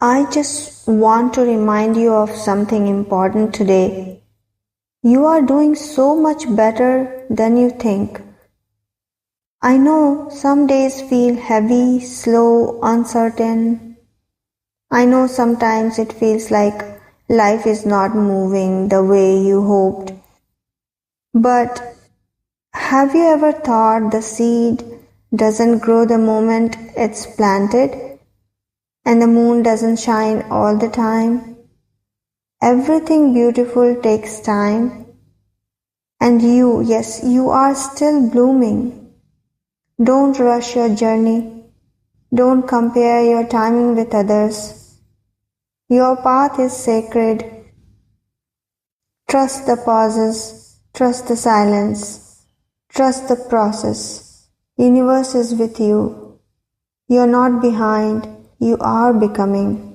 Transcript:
I just want to remind you of something important today. You are doing so much better than you think. I know some days feel heavy, slow, uncertain. I know sometimes it feels like life is not moving the way you hoped. But have you ever thought the seed doesn't grow the moment it's planted? And the moon doesn't shine all the time? Everything beautiful takes time. And you are still blooming. Don't rush your journey. Don't compare your timing with others. Your path is sacred. Trust the pauses. Trust the silence. Trust the process. Universe is with you. You're not behind. You are becoming.